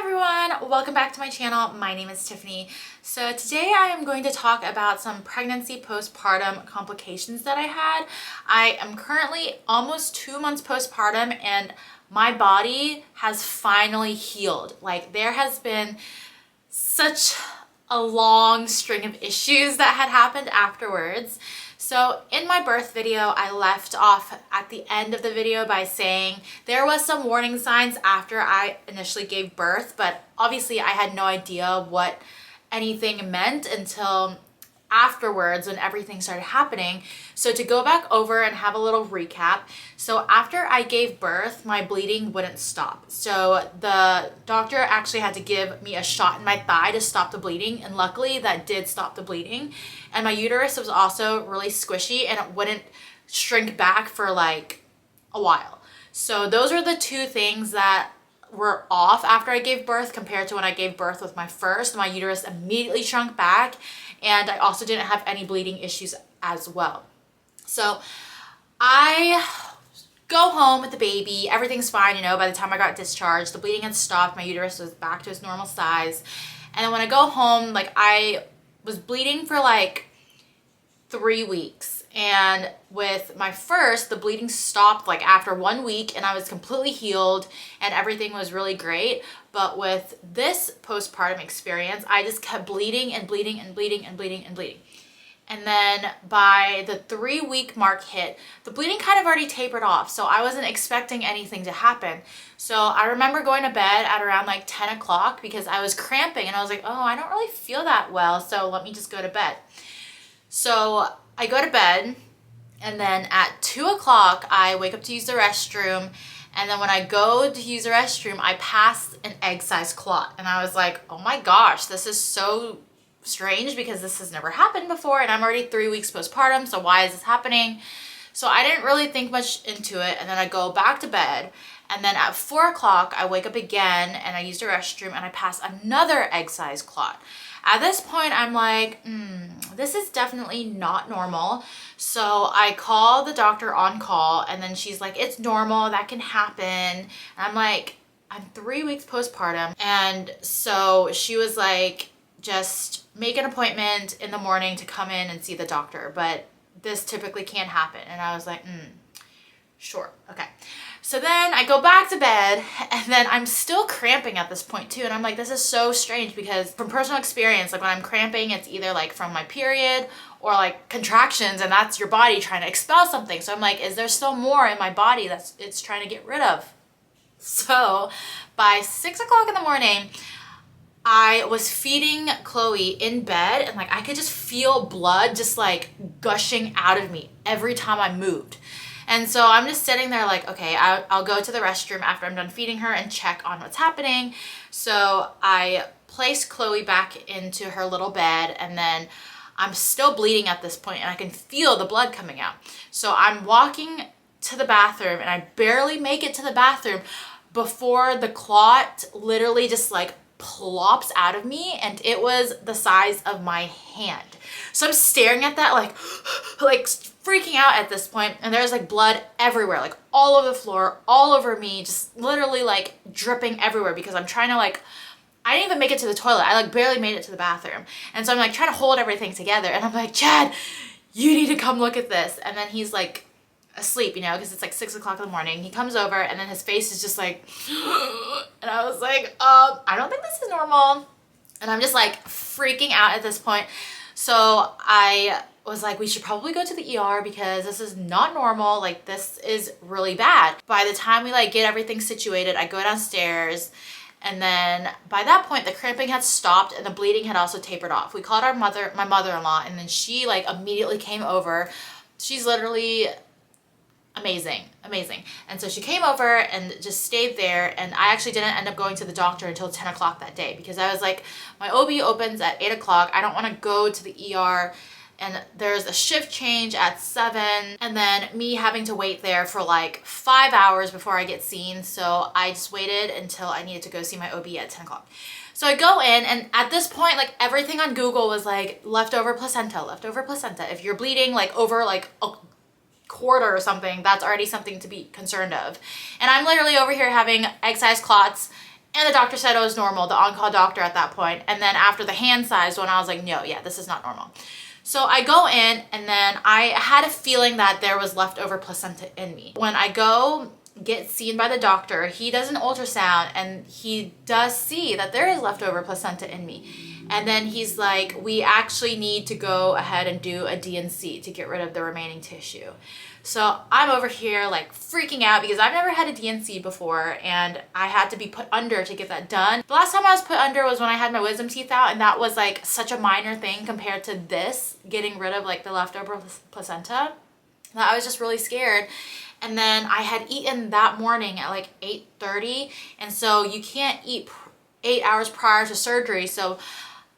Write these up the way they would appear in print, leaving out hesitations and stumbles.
everyone, welcome back to my channel. My name is Tiffany. So today I am going to talk about some pregnancy postpartum complications that I had. I am currently almost 2 months postpartum and my body has finally healed. Like, there has been such a long string of issues that had happened afterwards. So in my birth video, I left off at the end of the video by saying there was some warning signs after I initially gave birth, but obviously I had no idea what anything meant until afterwards when everything started happening. So to go back over and have a little recap. So after I gave birth, my bleeding wouldn't stop. So the doctor actually had to give me a shot in my thigh to stop the bleeding, and luckily that did stop the bleeding. And my uterus was also really squishy and it wouldn't shrink back for like a while. So those are the two things that were off after I gave birth compared to when I gave birth with my first. My uterus immediately shrunk back and I also didn't have any bleeding issues as well. So I go home with the baby, everything's fine, you know. By the time I got discharged, the bleeding had stopped, my uterus was back to its normal size. And then when I go home, like, I was bleeding for like 3 weeks. And with my first, the bleeding stopped like after 1 week and I was completely healed and everything was really great. But with this postpartum experience, I just kept bleeding and bleeding and bleeding and bleeding and bleeding. And then by the 3-week mark hit, the bleeding kind of already tapered off. So I wasn't expecting anything to happen. So I remember going to bed at around like 10 o'clock because I was cramping and I was like, oh, I don't really feel that well. So let me just go to bed. So I go to bed and then at 2 o'clock, I wake up to use the restroom. And then when I go to use the restroom, I pass an egg-sized clot. And I was like, oh my gosh, this is so strange because this has never happened before. And I'm already 3 weeks postpartum, so why is this happening? So I didn't really think much into it. And then I go back to bed. And then at 4 o'clock, I wake up again and I use the restroom and I pass another egg-sized clot. At this point, I'm like, this is definitely not normal. So I call the doctor on call and then she's like, it's normal, that can happen. And I'm like, I'm 3 weeks postpartum. And so she was like, just make an appointment in the morning to come in and see the doctor. But this typically can't happen. And I was like, sure, okay. So then I go back to bed and then I'm still cramping at this point too. And I'm like, this is so strange because from personal experience, like when I'm cramping, it's either like from my period or like contractions and that's your body trying to expel something. So I'm like, is there still more in my body that's it's trying to get rid of? So by 6 o'clock in the morning, I was feeding Chloe in bed and like I could just feel blood just like gushing out of me every time I moved. And so I'm just sitting there like, okay, I'll go to the restroom after I'm done feeding her and check on what's happening. So I place Chloe back into her little bed and then I'm still bleeding at this point and I can feel the blood coming out. So I'm walking to the bathroom and I barely make it to the bathroom before the clot literally just like plops out of me and it was the size of my hand. So I'm staring at that like freaking out at this point and there's like blood everywhere, like all over the floor, all over me, just literally like dripping everywhere because I'm trying to like, I didn't even make it to the toilet. I like barely made it to the bathroom. And so I'm like trying to hold everything together and I'm like, Chad, you need to come look at this. And then he's like asleep, you know, because it's like 6 o'clock in the morning. He comes over and then his face is just like, and I was like, I don't think this is normal. And I'm just like freaking out at this point. So I was like, we should probably go to the ER because this is not normal. Like, this is really bad. By the time we like get everything situated, I go downstairs and then by that point the cramping had stopped and the bleeding had also tapered off. We called my mother-in-law and then she like immediately came over. She's literally amazing. And so she came over and just stayed there and I actually didn't end up going to the doctor until 10 o'clock that day because I was like, my OB opens at 8 o'clock. I don't want to go to the ER and there's a shift change at 7 and then me having to wait there for like 5 hours before I get seen. So I just waited until I needed to go see my OB at 10 o'clock. So I go in and at this point, like everything on Google was like leftover placenta. If you're bleeding like over like a quarter or something, that's already something to be concerned of. And I'm literally over here having egg-sized clots And the doctor said it was normal, the on-call doctor at that point. And then after the hand-sized one, I was like, no, yeah, this is not normal. So I go in, and then I had a feeling that there was leftover placenta in me. When I go get seen by the doctor, he does an ultrasound, and he does see that there is leftover placenta in me. And then he's like, we actually need to go ahead and do a D&C to get rid of the remaining tissue. So I'm over here like freaking out because I've never had a D&C before, and I had to be put under to get that done. The last time I was put under was when I had my wisdom teeth out, and that was like such a minor thing compared to this, getting rid of like the leftover placenta, that I was just really scared. And then I had eaten that morning at like 8:30, and so you can't eat 8 hours prior to surgery. So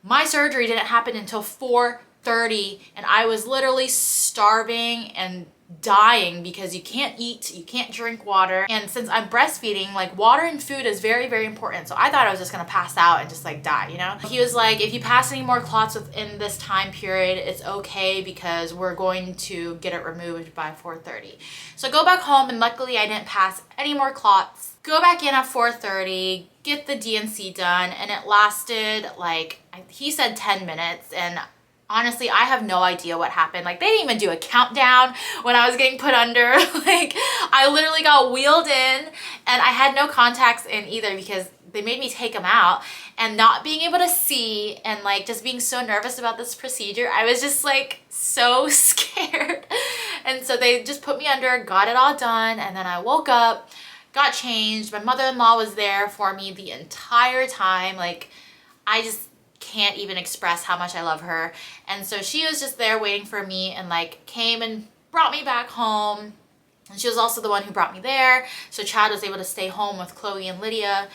my surgery didn't happen until 4:30, and I was literally starving and dying because you can't eat, you can't drink water. And since I'm breastfeeding, like water and food is very, very important. So I thought I was just gonna pass out and just like die, you know? He was like, if you pass any more clots within this time period, it's okay because we're going to get it removed by 4:30. So I go back home, and luckily I didn't pass any more clots. Go back in at 4:30, get the D&C done, and it lasted like, he said 10 minutes, and honestly, I have no idea what happened. Like, they didn't even do a countdown when I was getting put under. Like, I literally got wheeled in, and I had no contacts in either because they made me take them out. And not being able to see, and like just being so nervous about this procedure, I was just like so scared. And so they just put me under, got it all done, and then I woke up, got changed. My mother-in-law was there for me the entire time. Like, I just can't even express how much I love her. And so she was just there waiting for me, and like came and brought me back home. And she was also the one who brought me there. So Chad was able to stay home with Chloe and Lydia.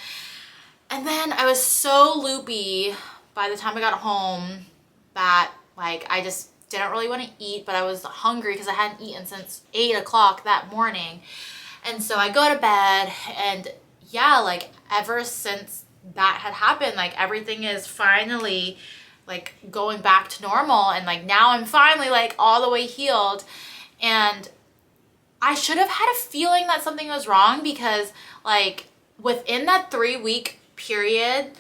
And then I was so loopy by the time I got home that like I just didn't really want to eat, but I was hungry because I hadn't eaten since 8 o'clock that morning. And so I go to bed, and yeah, like ever since that had happened, like everything is finally like going back to normal, and like now I'm finally like all the way healed. And I should have had a feeling that something was wrong because like within that 3-week period,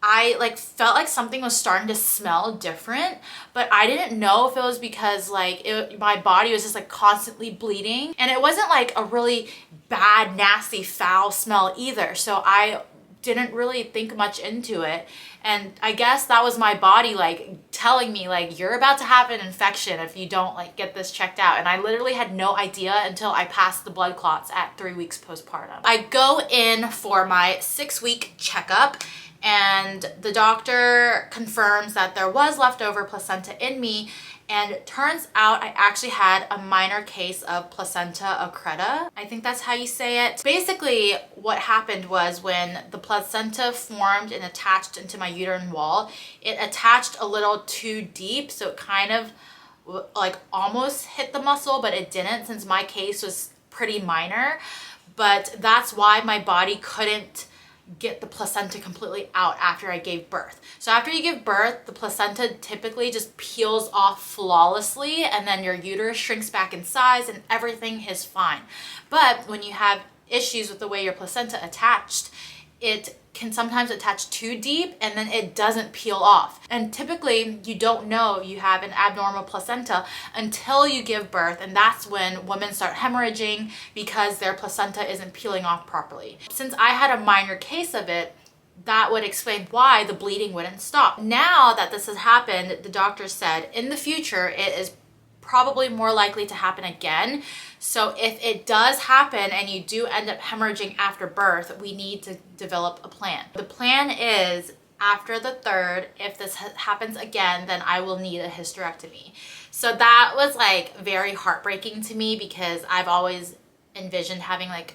I like felt like something was starting to smell different, but I didn't know if it was because like my body was just like constantly bleeding, and it wasn't like a really bad, nasty, foul smell either. So I didn't really think much into it. And I guess that was my body like telling me like, you're about to have an infection if you don't like get this checked out. And I literally had no idea until I passed the blood clots at 3 weeks postpartum. I go in for my 6-week checkup, and the doctor confirms that there was leftover placenta in me, and it turns out I actually had a minor case of placenta accreta. I think that's how you say it. Basically, what happened was when the placenta formed and attached into my uterine wall, it attached a little too deep, so it kind of like almost hit the muscle, but it didn't, since my case was pretty minor. But that's why my body couldn't get the placenta completely out after I gave birth. So after you give birth, the placenta typically just peels off flawlessly, and then your uterus shrinks back in size and everything is fine. But when you have issues with the way your placenta attached, it can sometimes attach too deep, and then it doesn't peel off. And typically you don't know you have an abnormal placenta until you give birth, and that's when women start hemorrhaging because their placenta isn't peeling off properly. Since I had a minor case of it, that would explain why the bleeding wouldn't stop. Now that this has happened, the doctor said in the future it is probably more likely to happen again. So if it does happen and you do end up hemorrhaging after birth, we need to develop a plan. The plan is after the 3rd, if this happens again, then I will need a hysterectomy. So that was like very heartbreaking to me because I've always envisioned having like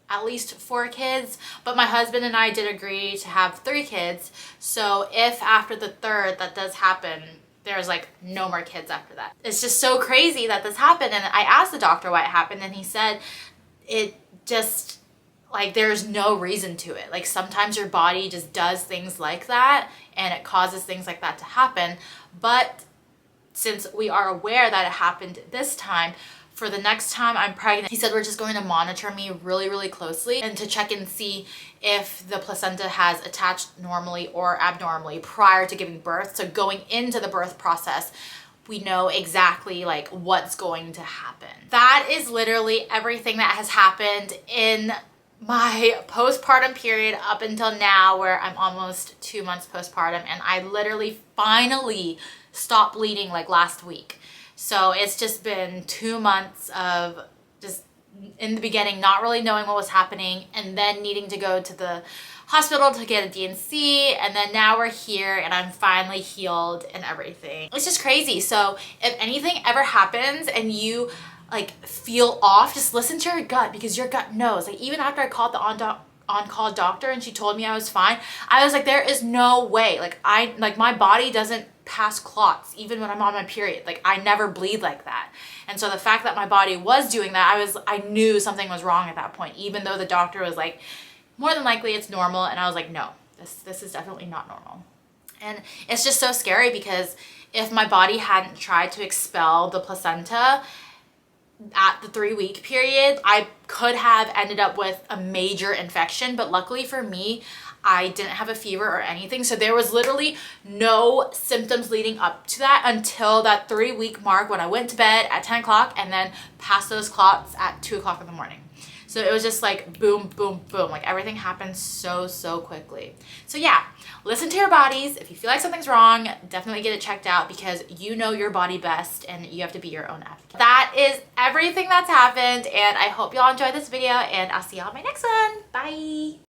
at least 4 kids, but my husband and I did agree to have 3 kids. So if after the 3rd that does happen, there's like no more kids after that. It's just so crazy that this happened. And I asked the doctor why it happened, and he said it just like there's no reason to it. Like sometimes your body just does things like that, and it causes things like that to happen. But since we are aware that it happened this time, for the next time I'm pregnant, he said we're just going to monitor me really, really closely and to check and see if the placenta has attached normally or abnormally prior to giving birth. So going into the birth process, we know exactly like what's going to happen. That is literally everything that has happened in my postpartum period up until now, where I'm almost 2 months postpartum, and I literally finally stopped bleeding like last week. So it's just been 2 months of just in the beginning not really knowing what was happening, and then needing to go to the hospital to get a D&C, and then now we're here and I'm finally healed and everything. It's just crazy. So if anything ever happens and you like feel off, just listen to your gut, because your gut knows. Like even after I called the on-call doctor and she told me I was fine, I was like, there is no way. Like my body doesn't pass clots even when I'm on my period. Like I never bleed like that. And so the fact that my body was doing that, I knew something was wrong at that point, even though the doctor was like, more than likely it's normal. And I was like, no, this is definitely not normal. And it's just so scary, because if my body hadn't tried to expel the placenta at the 3-week period, I could have ended up with a major infection. But luckily for me, I didn't have a fever or anything. So there was literally no symptoms leading up to that until that 3-week mark, when I went to bed at 10 o'clock and then passed those clots at 2 o'clock in the morning. So it was just like boom, boom, boom. Like everything happened so quickly. So yeah, listen to your bodies. If you feel like something's wrong, definitely get it checked out, because you know your body best and you have to be your own advocate. That is everything that's happened, and I hope y'all enjoyed this video, and I'll see y'all in my next one. Bye.